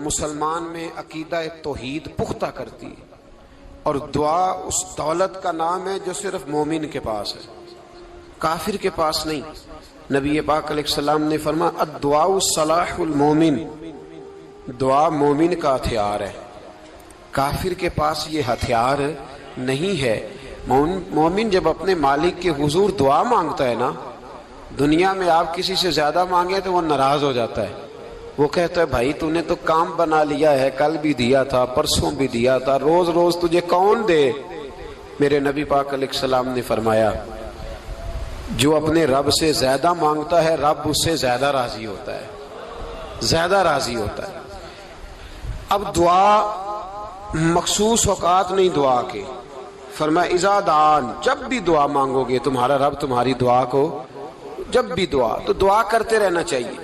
مسلمان میں عقیدہ توحید پختہ کرتی ہے، اور دعا اس دولت کا نام ہے جو صرف مومن کے پاس ہے، کافر کے پاس نہیں۔ نبی پاک علیہ السلام نے فرمایا الدعاء صلاح المومن، دعا مومن کا ہتھیار ہے، کافر کے پاس یہ ہتھیار نہیں ہے۔ مومن جب اپنے مالک کے حضور دعا مانگتا ہے نا، دنیا میں آپ کسی سے زیادہ مانگے تو وہ ناراض ہو جاتا ہے، وہ کہتا ہے بھائی تو نے تو کام بنا لیا ہے، کل بھی دیا تھا، پرسوں بھی دیا تھا، روز روز تجھے کون دے۔ میرے نبی پاک علیہ السلام نے فرمایا جو اپنے رب سے زیادہ مانگتا ہے رب اس سے زیادہ راضی ہوتا ہے، زیادہ راضی ہوتا ہے۔ اب دعا مخصوص اوقات نہیں دعا کے، فرمایا اذا دعان، جب بھی دعا مانگو گے تمہارا رب تمہاری دعا کو، جب بھی دعا تو دعا کرتے رہنا چاہیے،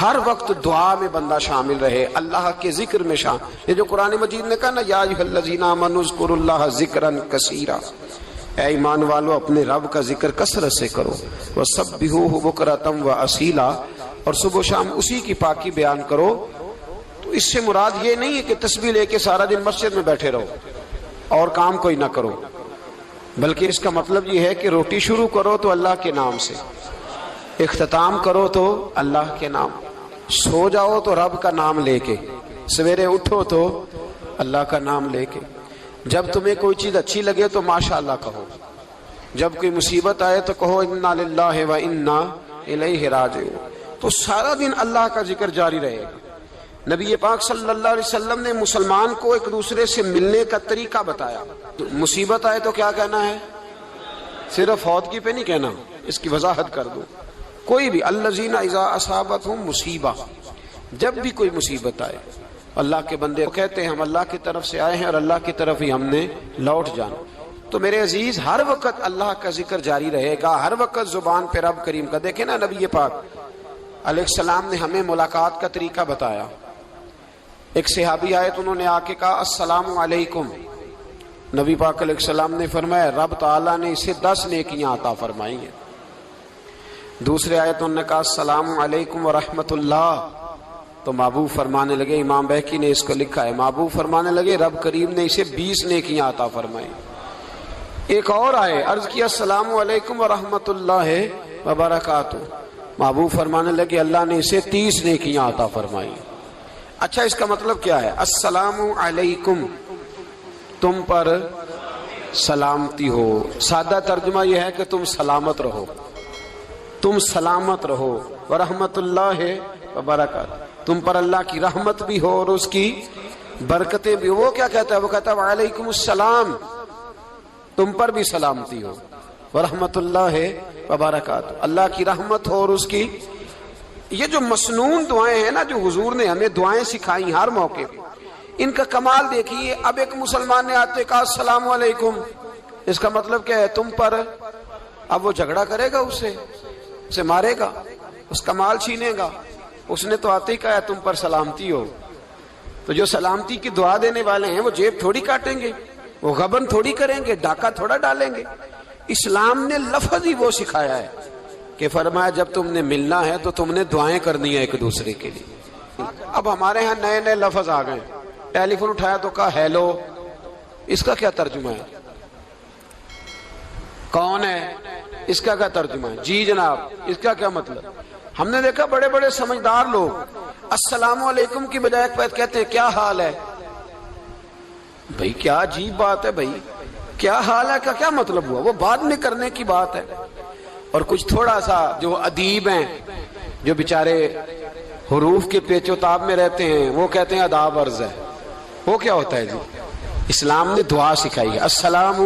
ہر وقت دعا میں بندہ شامل رہے، اللہ کے ذکر میں شامل۔ یہ جو قرآن مجید نے کہا نا یا ایھا الذین آمنوا اذکروا اللہ ذکرا کثیرا، اے ایمان والو اپنے رب کا ذکر کثرت سے کرو، وسبحوہ بکرۃ واصیلا، اور صبح و شام اسی کی پاکی بیان کرو۔ تو اس سے مراد یہ نہیں ہے کہ تسبیح لے کے سارا دن مسجد میں بیٹھے رہو اور کام کوئی نہ کرو، بلکہ اس کا مطلب یہ ہے کہ روٹی شروع کرو تو اللہ کے نام سے، اختتام کرو تو اللہ کے نام، سو جاؤ تو رب کا نام لے کے، سویرے اٹھو تو اللہ کا نام لے کے، جب تمہیں کوئی چیز اچھی لگے تو ماشاءاللہ کہو، جب کوئی مصیبت آئے تو کہو انا للہ و انا الیہ راجعون۔ تو سارا دن اللہ کا ذکر جاری رہے گا۔ نبی پاک صلی اللہ علیہ وسلم نے مسلمان کو ایک دوسرے سے ملنے کا طریقہ بتایا۔ مصیبت آئے تو کیا کہنا ہے؟ صرف فوت کی پہ نہیں کہنا، اس کی وضاحت کر دو۔ کوئی بھی الذین اذا اصابتہم مصیبہ، جب بھی کوئی مصیبت آئے اللہ کے بندے کہتے ہیں ہم اللہ کی طرف سے آئے ہیں اور اللہ کی طرف ہی ہم نے لوٹ جانا۔ تو میرے عزیز ہر وقت اللہ کا ذکر جاری رہے گا، ہر وقت زبان پہ رب کریم کا۔ دیکھیں نا نبی پاک علیہ السلام نے ہمیں ملاقات کا طریقہ بتایا۔ ایک صحابی آئے تو انہوں نے آ کے کہا السلام علیکم، نبی پاک علیہ السلام نے فرمایا رب تعالیٰ نے اسے 10 نیکیاں عطا فرمائی ہیں۔ دوسرے آئے تو انہوں نے کہا السلام علیکم ورحمۃ اللہ، تو محبوب فرمانے لگے، امام بہقی نے اس کو لکھا ہے، محبوب فرمانے لگے رب کریم نے اسے 20 نیکیاں عطا فرمائی۔ ایک اور آئے، عرض کیا السلام علیکم ورحمۃ اللہ وبرکاتہ، محبوب فرمانے لگے اللہ نے اسے 30 نیکیاں عطا فرمائی۔ اچھا اس کا مطلب کیا ہے؟ السلام علیکم، تم پر سلامتی ہو، سادہ ترجمہ یہ ہے کہ تم سلامت رہو، تم سلامت رہو، ورحمۃ اللہ وبرکاتہ، تم پر اللہ کی رحمت بھی ہو اور اس کی برکتیں بھی ہو۔ وہ کیا کہتا ہے؟ وہ کہتا ہے وعلیکم السلام، تم پر بھی سلامتی ہو، ورحمۃ اللہ وبرکاتہ، اللہ کی رحمت ہو اور اس کی۔ یہ جو مسنون دعائیں ہیں نا جو حضور نے ہمیں دعائیں سکھائی ہر موقع پہ، ان کا کمال دیکھیے۔ اب ایک مسلمان نے آتے کہا السلام علیکم، اس کا مطلب کیا ہے؟ تم پر۔ اب وہ جھگڑا کرے گا اسے مارے گا، اس کا مال چھینے گا؟ اس نے تو آتے ہی کہا تم پر سلامتی ہو۔ تو جو سلامتی کی دعا دینے والے ہیں وہ جیب تھوڑی کاٹیں گے، وہ غبن تھوڑی کریں گے، ڈاکہ تھوڑا ڈالیں گے۔ اسلام نے لفظ ہی وہ سکھایا ہے کہ فرمایا جب تم نے ملنا ہے تو تم نے دعائیں کرنی ہیں ایک دوسرے کے لیے۔ اب ہمارے ہاں نئے نئے لفظ آ گئے، ٹیلی فون اٹھایا تو کہا ہیلو، اس کا کیا ترجمہ ہے؟ کون ہے، اس کا کیا ترجمہ ہے؟ جی جناب، اس کا کیا مطلب؟ ہم نے دیکھا بڑے بڑے سمجھدار لوگ السلام علیکم کی بجائے کہتے ہیں کیا حال ہے۔ بھئی کیا عجیب بات ہے، بھئی کیا حال ہے کا کیا مطلب ہوا؟ وہ بعد میں کرنے کی بات ہے۔ اور کچھ تھوڑا سا جو ادیب ہیں، جو بیچارے حروف کے پیچ و تاب میں رہتے ہیں، وہ کہتے ہیں آداب عرض ہے۔ وہ کیا ہوتا ہے جی؟ اسلام نے دعا سکھائی ہے السلام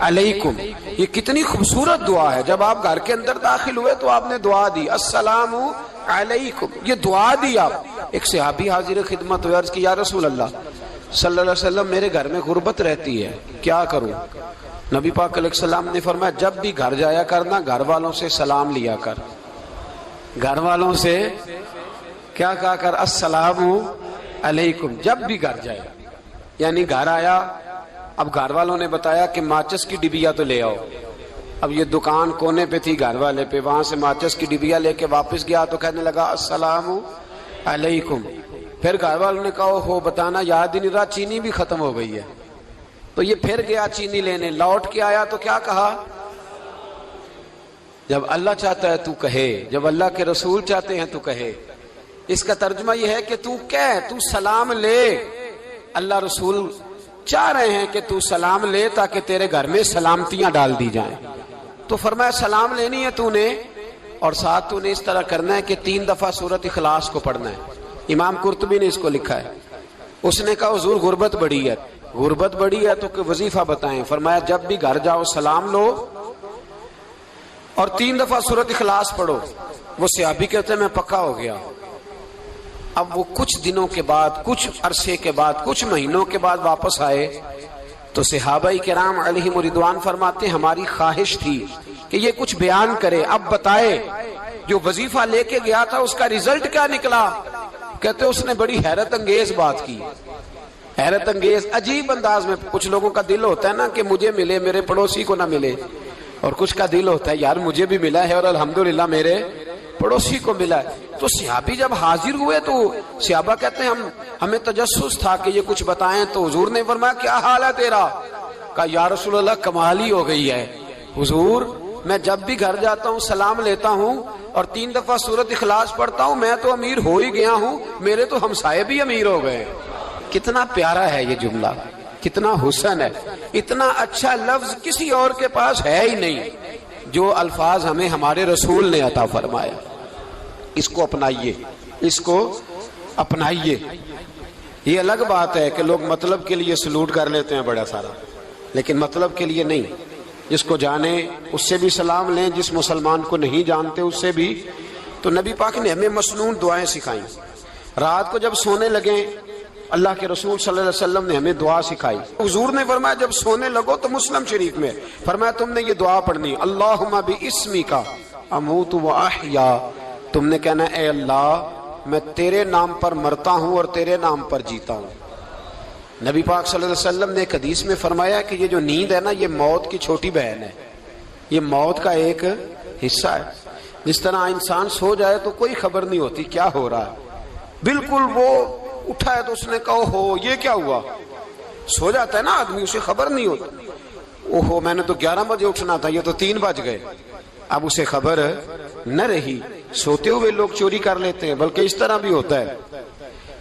علیکم، یہ کتنی خوبصورت دعا ہے۔ جب آپ گھر کے اندر داخل ہوئے تو آپ نے دعا دی السلام علیکم، یہ دعا دی آپ۔ ایک صحابی حاضر خدمت ہوئے، عرض کی یا رسول اللہ صلی اللہ علیہ وسلم میرے گھر میں غربت رہتی ہے، کیا کروں؟ نبی پاک علیہ السلام نے فرمایا جب بھی گھر جایا کرنا گھر والوں سے سلام لیا کر، گھر والوں سے کیا کہا کر؟ السلام علیکم، جب بھی گھر جائے۔ یعنی گھر آیا، اب گھر والوں نے بتایا کہ ماچس کی ڈبیا تو لے آؤ۔ اب یہ دکان کونے پہ تھی گھر والے پہ، وہاں سے ماچس کی ڈبیا لے کے واپس گیا تو کہنے لگا السلام علیکم۔ پھر گھر والوں نے کہا ہو بتانا یاد ہی نہیں رہا، چینی بھی ختم ہو گئی ہے. تو یہ پھر گیا چینی لینے، لوٹ کے آیا تو کیا کہا؟ جب اللہ چاہتا ہے تو کہے، جب اللہ کے رسول چاہتے ہیں تو کہے. اس کا ترجمہ یہ ہے کہ تو کہہ، تو سلام لے. اللہ رسول چاہ رہے ہیں کہ تو سلام لے تاکہ تیرے گھر میں سلامتیاں ڈال دی جائیں. تو فرمایا سلام لینی ہے تو نے، اور ساتھ تو نے اس طرح کرنا ہے کہ 3 دفعہ سورۃ اخلاص کو پڑھنا ہے. امام قرطبی نے اس کو لکھا ہے. اس نے کہا حضور غربت بڑی ہے، غربت بڑی ہے تو کہ وظیفہ بتائیں. فرمایا جب بھی گھر جاؤ سلام لو اور 3 دفعہ سورۃ اخلاص پڑھو. وہ صحابی کہتے ہیں میں پکا ہو گیا. اب وہ کچھ دنوں کے بعد، کچھ عرصے کے بعد، کچھ مہینوں کے بعد واپس آئے تو صحابہ کرام علیہم رضوان فرماتے ہیں ہماری خواہش تھی کہ یہ کچھ بیان کرے، اب بتائے جو وظیفہ لے کے گیا تھا اس کا رزلٹ کیا نکلا. کہتے اس نے بڑی حیرت انگیز بات کی، حیرت انگیز عجیب انداز میں. کچھ لوگوں کا دل ہوتا ہے نا کہ مجھے ملے میرے پڑوسی کو نہ ملے، اور کچھ کا دل ہوتا ہے یار مجھے بھی ملا ہے اور الحمدللہ میرے پڑوسی کو ملا ہے. تو صحابی جب حاضر ہوئے تو صحابہ کہتے ہیں ہمیں تجسس تھا کہ یہ کچھ بتائیں. تو حضور نے فرمایا کیا حال ہے تیرا؟ کہا یا رسول اللہ کمال ہی ہو گئی ہے حضور، میں جب بھی گھر جاتا ہوں سلام لیتا ہوں اور 3 دفعہ سورۃ اخلاص پڑھتا ہوں. میں تو امیر ہو ہی گیا ہوں، میرے تو ہمسائے بھی امیر ہو گئے. کتنا پیارا ہے یہ جملہ، کتنا حسن ہے. اتنا اچھا لفظ کسی اور کے پاس ہے ہی نہیں جو الفاظ ہمیں ہمارے رسول نے عطا فرمایا. اس کو اپنائیے، اس کو اپنائیے. یہ الگ بات ہے کہ لوگ مطلب کے لیے سلوٹ کر لیتے ہیں بڑا سارا، لیکن مطلب کے لیے نہیں. جس کو جانے اس سے بھی سلام لیں، جس مسلمان کو نہیں جانتے اس سے بھی. تو نبی پاک نے ہمیں مسنون دعائیں سکھائیں. رات کو جب سونے لگیں اللہ کے رسول صلی اللہ علیہ وسلم نے ہمیں دعا سکھائی. حضور نے فرمایا جب سونے لگو تو مسلم شریف میں فرمایا تم نے یہ دعا پڑھنی، اللہم باسمک اموت و احیا. تم نے کہنا اے اللہ میں تیرے نام پر مرتا ہوں اور تیرے نام پر جیتا ہوں. نبی پاک صلی اللہ علیہ وسلم نے ایک حدیث میں فرمایا کہ یہ جو نیند ہے نا یہ موت کی چھوٹی بہن ہے، یہ موت کا ایک حصہ ہے. جس طرح انسان سو جائے تو کوئی خبر نہیں ہوتی کیا ہو رہا ہے، بالکل وہ اٹھا ہے تو اس نے کہا ہو یہ کیا ہوا. سو جاتا ہے نا آدمی، اسے خبر نہیں ہوتی. اوہو میں نے تو 11 بجے اٹھنا تھا، یہ تو 3 بج گئے. اب اسے خبر نہ رہی. سوتے ہوئے لوگ چوری کر لیتے ہیں، بلکہ اس طرح بھی ہوتا ہے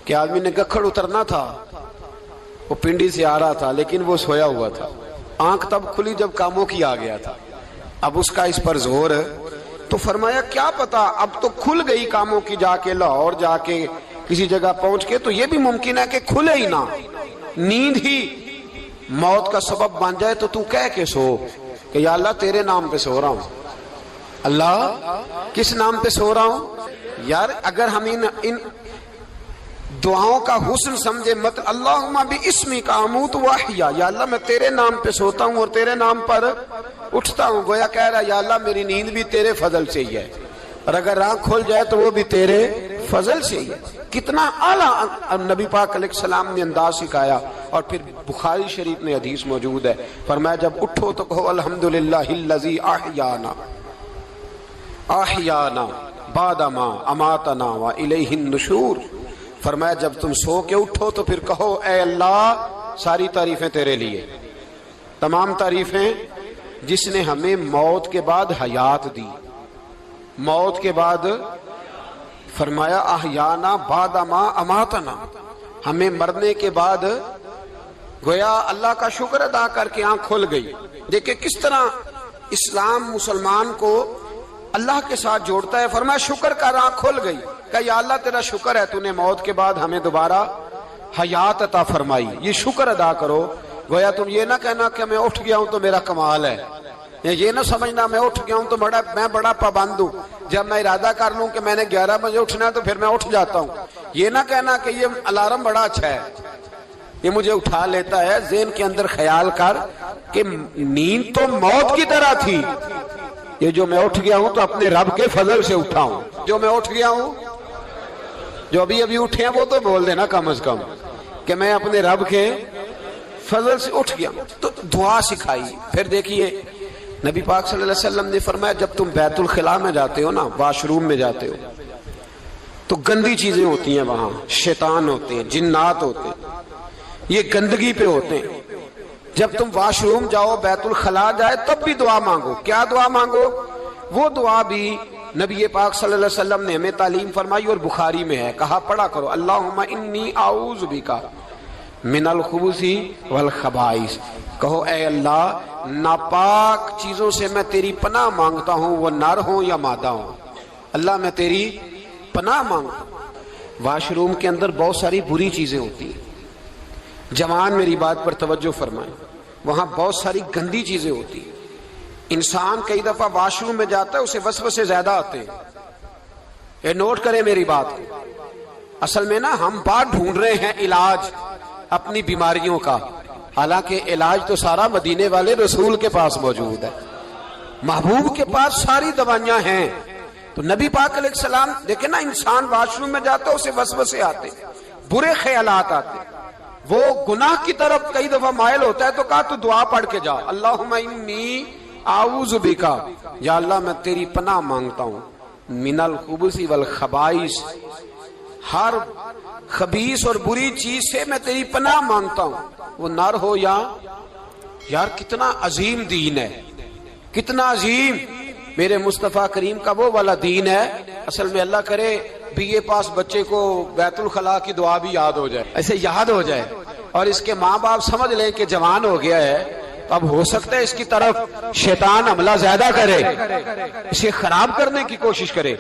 کہ آدمی نے گکھڑ اترنا تھا، وہ پنڈی سے آ رہا تھا لیکن وہ سویا ہوا تھا. آنکھ تب کھلی جب کاموں کی آ گیا تھا. اب اس کا اس پر زور، تو فرمایا کیا پتا اب تو کھل گئی کاموں کی، جا کے لاہور جا کے کسی جگہ پہنچ کے. تو یہ بھی ممکن ہے کہ کھلے ہی نہ، نیند ہی موت کا سبب بن جائے. تو کہہ کے سو کہ یا اللہ تیرے نام پہ سو رہا ہوں. اللہ کس نام پہ سو رہا ہوں؟ یار اگر ہم ان دعاؤں کا حسن سمجھے مت، اللہم باسمک اموت و احیا، یا اللہ میں تیرے نام پہ سوتا ہوں اور تیرے نام پر اٹھتا ہوں. گویا کہہ رہا یا اللہ میری نیند بھی تیرے فضل سے ہی ہے، اور اگر آنکھ کھل جائے تو وہ بھی تیرے فضل سے ہی ہے. کتنا اعلیٰ نبی پاک علیہ السلام نے انداز سکھایا. اور پھر بخاری شریف میں حدیث موجود ہے، فرمایا جب اٹھو تو کہو الحمدللہ الذی احیانا احیانا بعد ما اماتنا والیہ النشور. فرمایا جب تم سو کے اٹھو تو پھر کہو اے اللہ ساری تعریفیں تیرے لیے، تمام تعریفیں جس نے ہمیں موت کے بعد حیات دی. موت کے بعد فرمایا احیانا بعد ما اماتنا، ہمیں مرنے کے بعد گویا اللہ کا شکر ادا کر کے آنکھ کھل گئی. دیکھیں کس طرح اسلام مسلمان کو اللہ کے ساتھ جوڑتا ہے. فرمایا شکر کر، آنکھ کھل گئی. کہ یا اللہ تیرا شکر ہے تو نے موت کے بعد ہمیں دوبارہ حیات عطا فرمائی، یہ شکر ادا کرو. گویا تم یہ نہ کہنا کہ میں اٹھ گیا ہوں تو میرا کمال ہے، یہ نہ سمجھنا میں اٹھ گیا ہوں تو میں بڑا پابند ہوں، جب میں ارادہ کر لوں کہ میں نے 11 بجے اٹھنا ہے تو پھر میں اٹھ جاتا ہوں. یہ نہ کہنا کہ یہ الارم بڑا اچھا ہے، یہ مجھے اٹھا لیتا ہے. ذہن کے اندر خیال کر کہ نیند تو موت کی طرح تھی، یہ جو میں اٹھ گیا ہوں تو اپنے رب کے فضل سے اٹھا ہوں. جو میں اٹھ گیا ہوں، جو ابھی اٹھے ہیں وہ تو بول دینا کم از کم کہ میں اپنے رب کے فضل سے اٹھ گیا. تو دعا سکھائی. پھر دیکھیے نبی پاک صلی اللہ علیہ وسلم نے فرمایا جب تم بیت الخلاء میں جاتے ہو نا، واش روم میں جاتے ہو، تو گندی چیزیں ہوتی ہیں وہاں، شیطان ہوتے ہیں، جنات ہوتے ہیں، یہ گندگی پہ ہوتے ہیں۔ جب تم واش روم جاؤ، بیت الخلا جائے، تب بھی دعا مانگو۔ کیا دعا مانگو؟ وہ دعا بھی نبی پاک صلی اللہ علیہ وسلم نے ہمیں تعلیم فرمائی اور بخاری میں ہے، کہا پڑھا کرو، اللہم انی اعوذ بک من الخبث والخبائث۔ کہو اے اللہ، ناپاک چیزوں سے میں تیری پناہ مانگتا ہوں، وہ نر ہوں یا مادہ ہوں۔ اللہ میں تیری پناہ مانگتا ہوں۔ واش روم کے اندر بہت ساری بری چیزیں ہوتی ہیں، جوان میری بات پر توجہ فرمائیں، وہاں بہت ساری گندی چیزیں ہوتی ہیں۔ انسان کئی دفعہ واش روم میں جاتا ہے، اسے وسوسے زیادہ آتے ہیں، یہ نوٹ کریں میری بات کو۔ اصل میں نا ہم بات ڈھونڈ رہے ہیں علاج اپنی بیماریوں کا، حالانکہ علاج تو سارا مدینے والے رسول کے پاس موجود ہے، محبوب کے پاس ساری دوائیاں ہیں۔ تو نبی پاک علیہ السلام دیکھیں نا، انسان واش روم میں جاتا ہے، اسے وسوسے آتے، برے خیالات آتے، وہ گناہ کی طرف کئی دفعہ مائل ہوتا ہے، تو کہا تو دعا پڑھ کے جا، اللہم انی اعوذ بک، یا اللہ میں تیری پناہ مانگتا ہوں، من الخبث والخبائث، ہر خبیث اور بری چیز سے میں تیری پناہ مانگتا ہوں، وہ نر ہو یا یار کتنا عظیم دین ہے، کتنا عظیم میرے مصطفیٰ کریم کا وہ والا دین ہے۔ اصل میں اللہ کرے بی اے پاس بچے کو بیت الخلا کی دعا بھی یاد ہو جائے، ایسے یاد ہو جائے، اور اس کے ماں باپ سمجھ لیں کہ جوان ہو گیا ہے، تو اب ہو سکتا ہے اس کی طرف شیطان حملہ زیادہ کرے، اسے خراب کرنے کی کوشش کرے،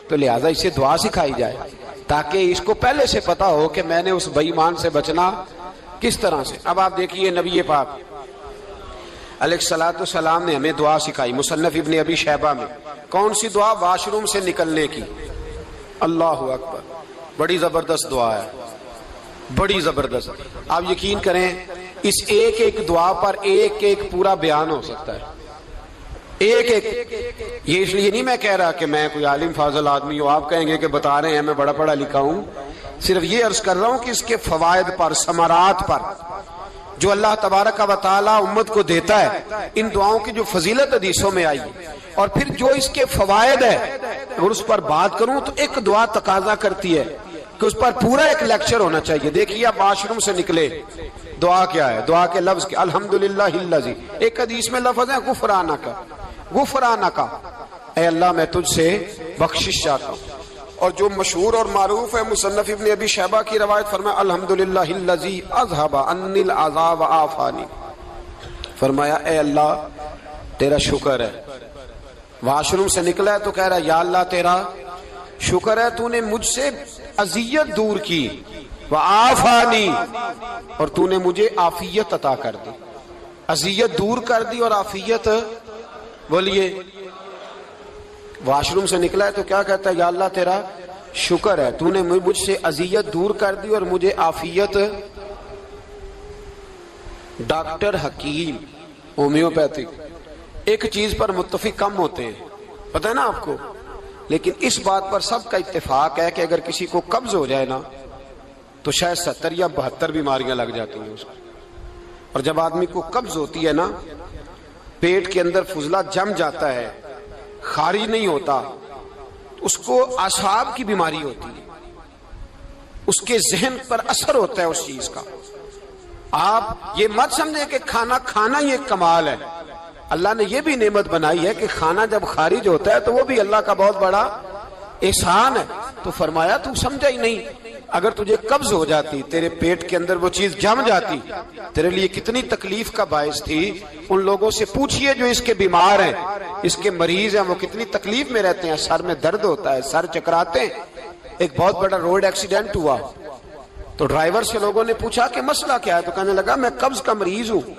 تو لہٰذا اسے دعا سکھائی جائے تاکہ اس کو پہلے سے پتا ہو کہ میں نے اس بے ایمان سے بچنا کس طرح سے۔ اب آپ دیکھیے نبی پاک علیہ الصلوۃ والسلام نے ہمیں دعا سکھائی، مصنف ابن ابی شیبہ میں۔ کون سی دعا؟ واش روم سے نکلنے کی۔ اللہ اکبر، بڑی زبردست دعا ہے، بڑی زبردست۔ آپ یقین کریں اس ایک ایک دعا پر ایک ایک پورا بیان ہو سکتا ہے، ایک ایک۔ یہ اس لیے نہیں میں کہہ رہا کہ میں کوئی عالم فاضل آدمی ہوں، آپ کہیں گے کہ بتا رہے ہیں میں بڑا پڑھا لکھا ہوں، صرف یہ عرض کر رہا ہوں کہ اس کے فوائد پر، ثمرات پر جو اللہ تبارک و تعالی امت کو دیتا ہے، ان دعاؤں کی جو فضیلت حدیثوں میں آئی ہے، اور پھر جو اس کے فوائد ہے، اگر اس پر بات کروں تو ایک دعا تقاضا کرتی ہے کہ اس پر پورا ایک لیکچر ہونا چاہیے۔ دیکھیے آپ واش روم سے نکلے، دعا کیا ہے؟ دعا کے لفظ کے الحمدللہ الذی، ایک حدیث میں لفظ ہے غفرانک، غفرانک، اے اللہ میں تجھ سے بخشش چاہتا ہوں۔ اور جو مشہور اور معروف ہے، مصنف ابن ابی شیبہ کی روایت، فرمایا الحمدللہ الذی اذھب عنی العذاب وعافانی، فرمایا اے اللہ تیرا شکر ہے۔ واش روم سے نکلا ہے تو کہہ رہا ہے یا اللہ تیرا شکر ہے، تو نے مجھ سے اذیت دور کی، وعافانی، اور تو نے مجھے عافیت عطا کر دی، اذیت دور کر دی اور عافیت۔ بولیے، واش روم سے نکلا ہے تو کیا کہتا ہے؟ یا اللہ تیرا شکر ہے، تو نے مجھ سے اذیت دور کر دی اور مجھے عافیت۔ ڈاکٹر حکیم ہومیوپیتھک ایک چیز پر متفق کم ہوتے ہیں، پتہ ہے نا آپ کو، لیکن اس بات پر سب کا اتفاق ہے کہ اگر کسی کو قبض ہو جائے نا تو شاید 70 یا 72 بیماریاں لگ جاتی ہیں اس کو۔ اور جب آدمی کو قبض ہوتی ہے نا، پیٹ کے اندر فضلہ جم جاتا ہے، خارج نہیں ہوتا، اس کو اعصاب کی بیماری ہوتی ہے، اس کے ذہن پر اثر ہوتا ہے اس چیز کا۔ آپ یہ مت سمجھیں کہ کھانا کھانا ہی ایک کمال ہے، اللہ نے یہ بھی نعمت بنائی ہے کہ کھانا جب خارج ہوتا ہے تو وہ بھی اللہ کا بہت بڑا احسان ہے۔ تو فرمایا تو سمجھا ہی نہیں، اگر تجھے قبض ہو جاتی، تیرے پیٹ کے اندر وہ چیز جم جاتی، تیرے لیے کتنی تکلیف کا باعث تھی۔ ان لوگوں سے پوچھئے جو اس کے بیمار ہیں، اس کے مریض ہیں، وہ کتنی تکلیف میں رہتے ہیں، سر میں درد ہوتا ہے، سر چکراتے ہیں۔ ایک بہت بڑا روڈ ایکسیڈنٹ ہوا تو ڈرائیور سے لوگوں نے پوچھا کہ مسئلہ کیا ہے، تو کہنے لگا میں قبض کا مریض ہوں،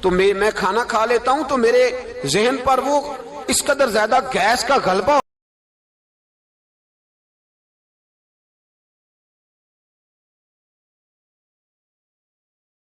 تو میں کھانا کھا لیتا ہوں تو میرے ذہن پر وہ اس قدر زیادہ گیس کا غلبہ